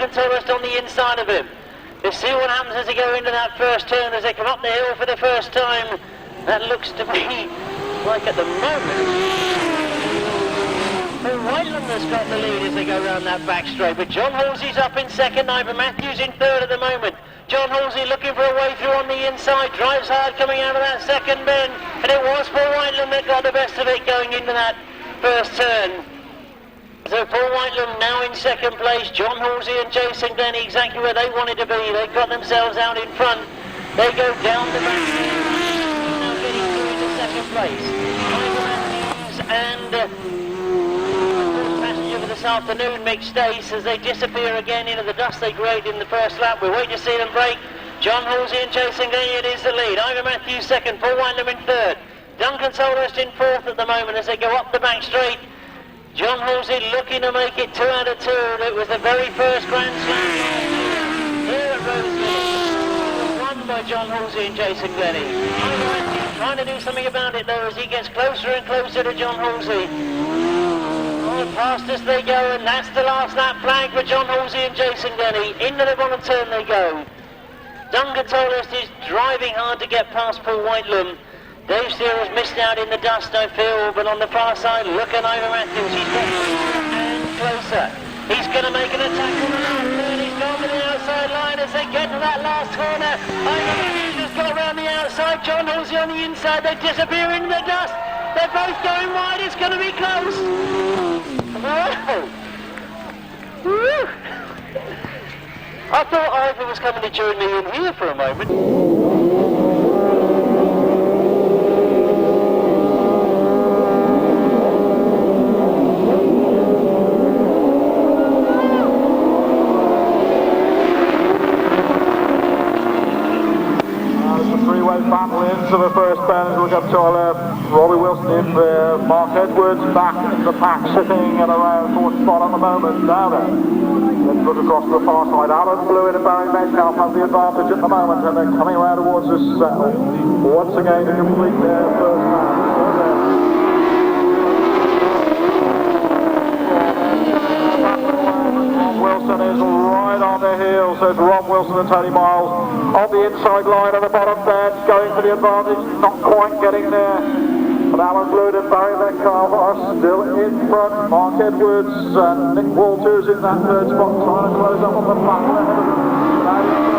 Duncan Tolhurst on the inside of him. Let's see what happens as they go into that first turn, as they come up the hill for the first time. That looks to be like at the moment Whitelam has got the lead as they go round that back straight, but John Halsey's up in second, Ivor Matthews in third at the moment. John Halsey looking for a way through on the inside, drives hard coming out of that second bend, and it was Paul Whitelam that got the best of it going into that first turn. So Paul Whitelam now in second place, John Halsey and Jason Glenie exactly where they wanted to be. They got themselves out in front. They go down the back now getting through into second place. Ivor Matthews and passenger for this afternoon, Mick Stace, as they disappear again into the dust they created in the first lap. We're waiting to see them break. John Halsey and Jason Glenie, it is the lead. Ivor Matthews second, Paul Whitelam in third. Duncan Tolhurst in fourth at the moment as they go up the back straight. John Halsey looking to make it 2 out of 2. It was the very first Grand Slam here at Rhodes Minnis, won by John Halsey and Jason Glenie. Ivor Matthews trying to do something about it though as he gets closer and closer to John Halsey. Oh, past as they go, and that's the last lap flag for John Halsey and Jason Glenie. Into the bottom turn they go. Duncan Tolhurst is driving hard to get past Paul Whitelam. Dave Steele has missed out in the dust, I feel, but on the far side, look at Ivor Matthews. He's got closer and closer. He's going to make an attack on the last turn. He's gone to the outside line as they get to that last corner. Ivor Matthews has got around the outside. John Halsey on the inside. They disappear into the dust. They're both going wide. It's going to be close. Whoa! Woo! I thought Ivor was coming to join me in here for a moment. Battle into the first bend, look up to our left, Robbie Wilson in there, Mark Edwards back in the pack, sitting at around fourth spot at the moment, down there. Let's look across to the far side, Alan Blewitt and Barrie Metcalfe have the advantage at the moment, and they're coming around towards this once again to complete their first match. Wilson is right on their heels, says Rob Wilson and Tony Miles on the inside line of the bottom bend, going for the advantage, not quite getting there. But Alan Blewitt and Barrie Metcalfe are still in front. Mark Edwards and Nick Walters in that third spot, trying to close up on the back ahead of them.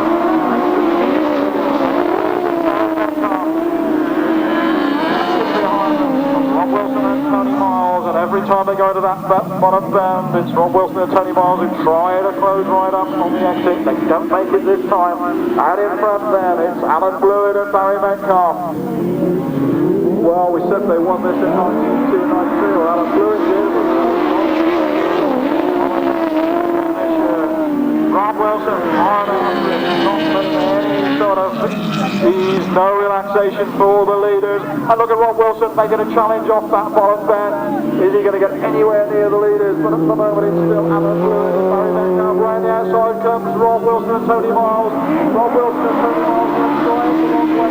Rob Wilson and Tony Miles, and every time they go to that bottom bend, it's Rob Wilson and Tony Miles who try to close right up on the exit. They don't make it this time. Out in front then, it's Alan Blewitt and Barrie Metcalfe. Well, we said they won this in 1992. Alan Blewitt did. Rob Wilson, hard out, not any sort of ease, no relaxation for the leaders. And look at Rob Wilson making a challenge off that bottom bend. Is he going to get anywhere near the leaders? But at the moment it's still Alan Blewitt and Barrie Metcalfe. Right on the outside comes Rob Wilson and Tony Miles. Rob Wilson and Tony Miles are going the long way.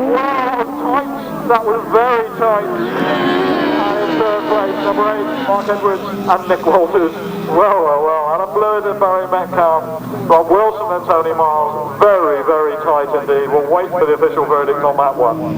Wow, tight. That was very tight. And in third place, number 8, Mark Edwards and Nick Walters. Well. Alan Blewitt and Barrie Metcalfe, Rob Wilson and Tony Miles. Very, very tight indeed. We'll wait for the official verdict on that one.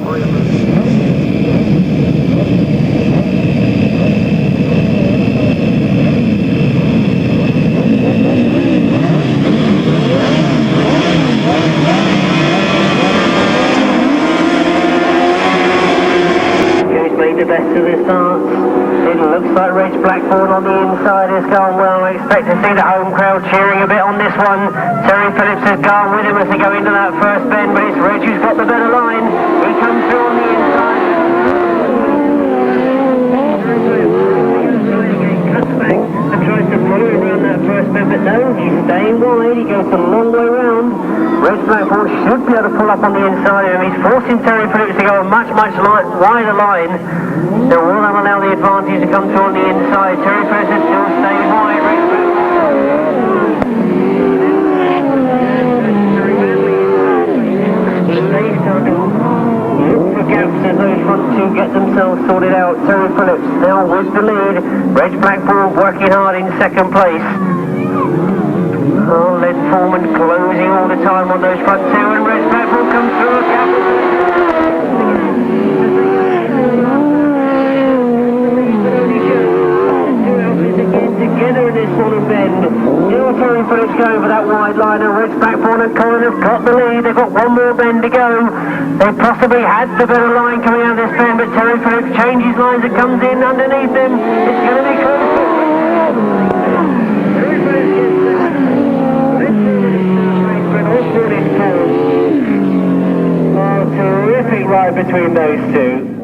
The best of the start. It looks like Reg Blackbourn on the inside has gone well. I expect to see the home crowd cheering a bit on this one. Terry Phillips has gone with him as they go into that first bend, but it's Reg who's got the better line. He comes through on the inside. Cuts back and tries to follow around that first bend, but no, he's staying wide. He goes the long way round. Reg Blackbourn should be able to pull up on the inside of him. He's forcing Terry Phillips to go a much wider line. So will that allow the advantage to come through on the inside? Terry Phillips is still staying wide. They start to look for gaps as those front two get themselves themselves sorted out. Terry Phillips now with the lead. Reg Blackbourn working hard in second place. Oh, Len Foreman closing all the time on those front two, and Reg Blackbourn comes through a gap. Together in this sort of bend. Still Terry Phillips going for that wide line, and Reg Blackbourn and Colin have got the lead. They've got one more bend to go. They possibly had the better line coming out of this bend, but Terry Phillips changes lines and comes in underneath them. It's going to be close. Terry Phillips gets that. Oh, terrific ride between those two.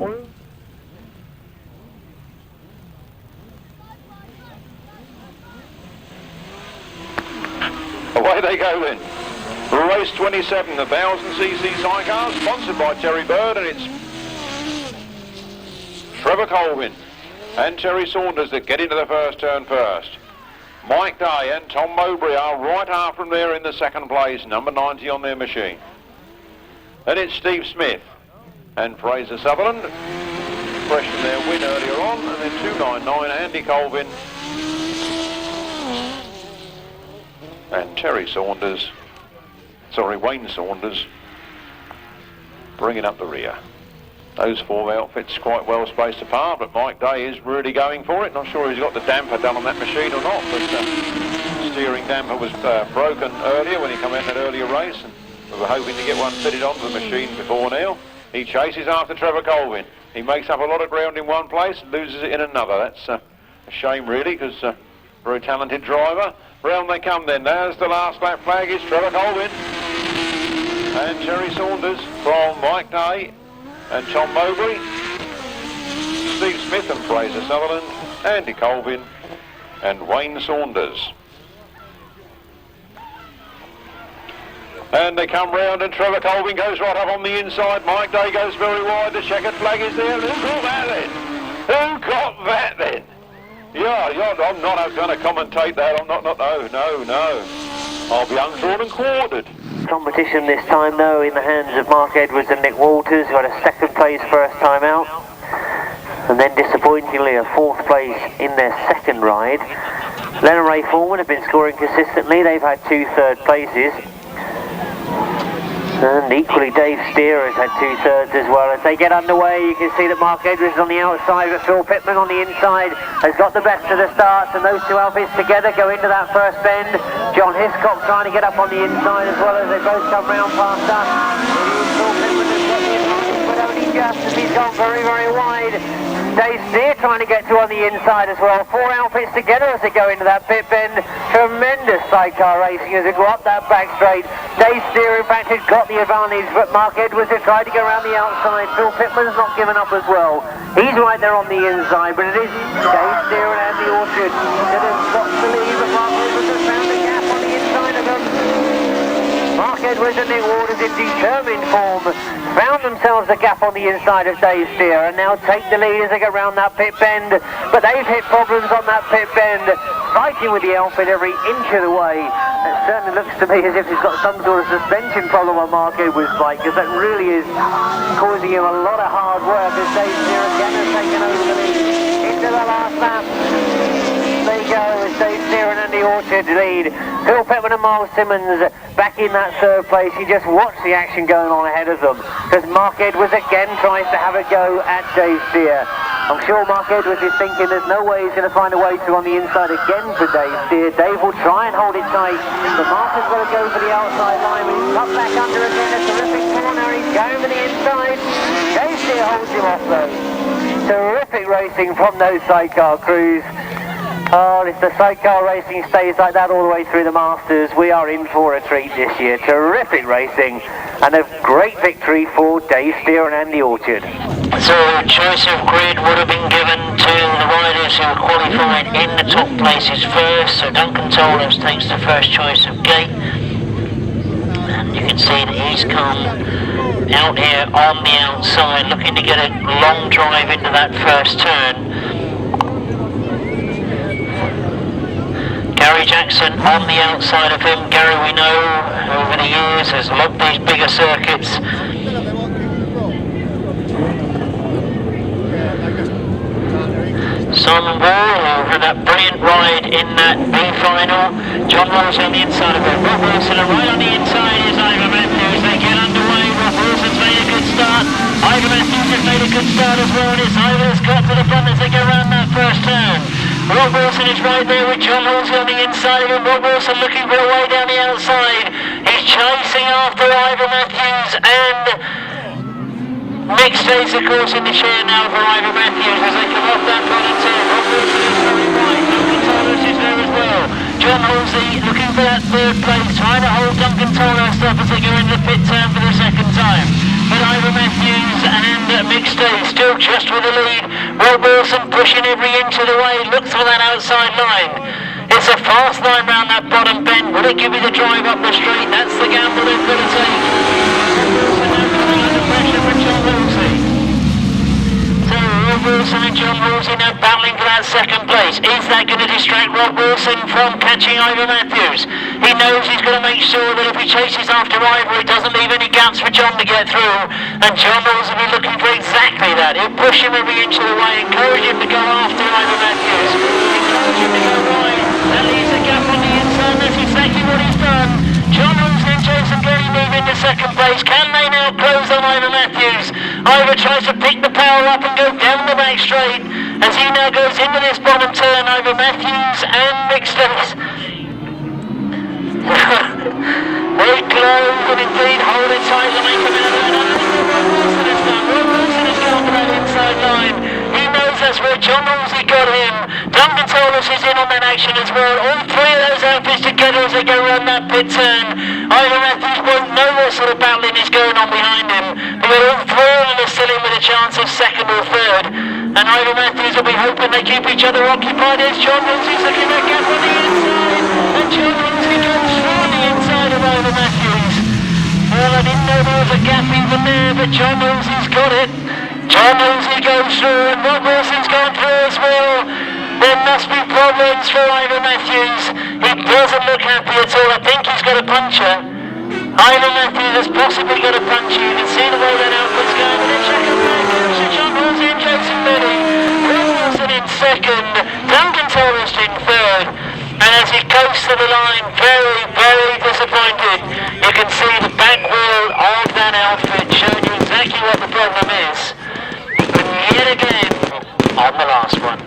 Away they go then. Race 27, the 1000cc sidecar, sponsored by Terry Bird, and it's Trevor Colvin and Terry Saunders that get into the first turn first. Mike Day and Tom Mowbray are right after him there in the second place, number 90 on their machine. Then it's Steve Smith and Fraser Sutherland, fresh from their win earlier on, and then 299 Andy Colvin and Terry Saunders, Wayne Saunders, bringing up the rear. Those four outfits quite well spaced apart, but Mike Day is really going for it. Not sure he's got the damper done on that machine or not, but steering damper was broken earlier when he came out in that earlier race, and we were hoping to get one fitted onto the machine before now. He chases after Trevor Colvin. He makes up a lot of ground in one place, loses it in another. That's a shame really, because very talented driver. Round they come then. There's the last lap flag. It's Trevor Colvin and Terry Saunders from Mike Day and Tom Mowbray, Steve Smith and Fraser Sutherland, Andy Colvin and Wayne Saunders. And they come round and Trevor Colvin goes right up on the inside. Mike Day goes very wide. The checkered flag is there. Who got that then? Who got that then? Yeah, I'm not going to commentate that. I'm not, no. I'll be undrawn and quartered. Competition this time though in the hands of Mark Edwards and Nick Walters, who had a second place first time out, and then disappointingly a fourth place in their second ride. Len and Ray Foreman have been scoring consistently. They've had 2 third places. And equally Dave Steer has had 2 thirds as well. As they get underway, you can see that Mark Edwards is on the outside, but Phil Pitman on the inside has got the best of the starts, and those two outfits together go into that first bend. John Hiscock trying to get up on the inside as well, as they both come round past us. Phil Pitman has got the advantage, but only just as he's gone very, very wide. Dave Steer trying to get to on the inside as well. 4 outfits together as they go into that pit bend. Tremendous sidecar racing as they go up that back straight. Dave Steer in fact has got the advantage, but Mark Edwards has tried to go around the outside. Phil Pitman's not given up as well. He's right there on the inside, but it is Dave Steer and Andy Orchard that have got to lead, but Mark Edwards has found a gap on the inside of them. Mark Edwards and Nick Waters in determined form found themselves a gap on the inside of Dave Steer, and now take the lead as they go round that pit bend, but they've hit problems on that pit bend, fighting with the outfit every inch of the way. It certainly looks to me as if he's got some sort of suspension problem on Mark Edwards' bike, because that really is causing him a lot of hard work as Dave Steer again has taken over the lead into the last lap. There you go, as Dave Steer and Andy Orchard lead. Phil Pitman and Miles Simmons back in that third place. You just watch the action going on ahead of them, because Mark Edwards again tries to have a go at Dave Steer. I'm sure Mark Edwards is thinking there's no way he's going to find a way to on the inside again for Dave Steer. Dave will try and hold it tight, but Mark has got to go for the outside line, but he's cut back under again. A terrific corner, he's going for the inside. Dave Steer holds him off though. Terrific racing from those sidecar crews. Oh, if the sidecar racing stays like that all the way through the Masters, we are in for a treat this year. Terrific racing and a great victory for Dave Steer and Andy Orchard. So choice of grid would have been given to the riders who qualified in the top places first. So Duncan Tollins takes the first choice of gate, and you can see that he's come out here on the outside looking to get a long drive into that first turn. Gary Jackson on the outside of him. Gary, we know over the years has loved these bigger circuits. ride in that B final. John Halsey on the inside of it. Rob Wilson, and right on the inside is Ivor Matthews. They get underway. Rob Wilson's made a good start. Ivor Matthews has made a good start as well, and it's Ivor that's got to the front as they go around that first turn. Rob Wilson is right there with John Halsey on the inside of him. Rob Wilson looking for a way down the outside. He's chasing after Ivor Matthews, and Mick Stace, of course, in the chair now for Ivor Matthews as they come off that bottom turn. Rob Wilson is very right. Duncan Tollhurst is there as well. John Halsey looking for that third place, trying to hold Duncan Tollhurst up as they go into the pit turn for the second time. But Ivor Matthews and Mick Stace still just with the lead. Rob Wilson pushing every inch of the way, looks for that outside line. It's a fast line round that bottom bend. Will it give you the drive up the straight? That's the gamble they've got to take. Rob Wilson and John Halsey now battling for that second place. Is that going to distract Rob Wilson from catching Ivor Matthews? He knows he's got to make sure that if he chases after Ivor, he doesn't leave any gaps for John to get through. And John Halsey will be looking for exactly that. He'll push him every inch of the way, encourage him to go after Ivor Matthews, encourage him to go wide. That leaves a gap on the inside. That's exactly what he's done. John Halsey and Jason Glenie move into second place. Can they now close on Ivor Matthews? Ivor tries to pick the power up and go down the back straight as he now goes into this bottom turn. Ivor Matthews and Mick Stace. They close and indeed hold it tight when they come in and around. Rob Wilson has done. Rob Wilson has gone for that inside line. He knows that's where John Halsey got him. Duncan Tollhurst is in on that action as well. All three of those outfits together as they go around that pit turn. Ivor Matthews won't know what sort of battling is going on behind him. But all three of them are still in with a chance of second or third. And Ivor Matthews will be hoping they keep each other occupied as John Halsey's looking at a gap on the inside. And John Halsey goes through on the inside of Ivor Matthews. Well, I didn't know there was a gap even there, but John Halsey's got it. John Halsey goes through, and Rob Wilson's gone through as well. There must be problems for Ivor Matthews. He doesn't look happy at all. I think he's got a puncture. Ivor Matthews has possibly got a puncture. You can see the way that outfit's going. And then check it back. Here's John Halsey and Jason Glenie. Rob Wilson in second. Duncan Tollhurst in third. And as he coasts to the line, very, very disappointed. You can see the back wheel of that outfit showing you exactly what the problem is. And yet again, on the last one.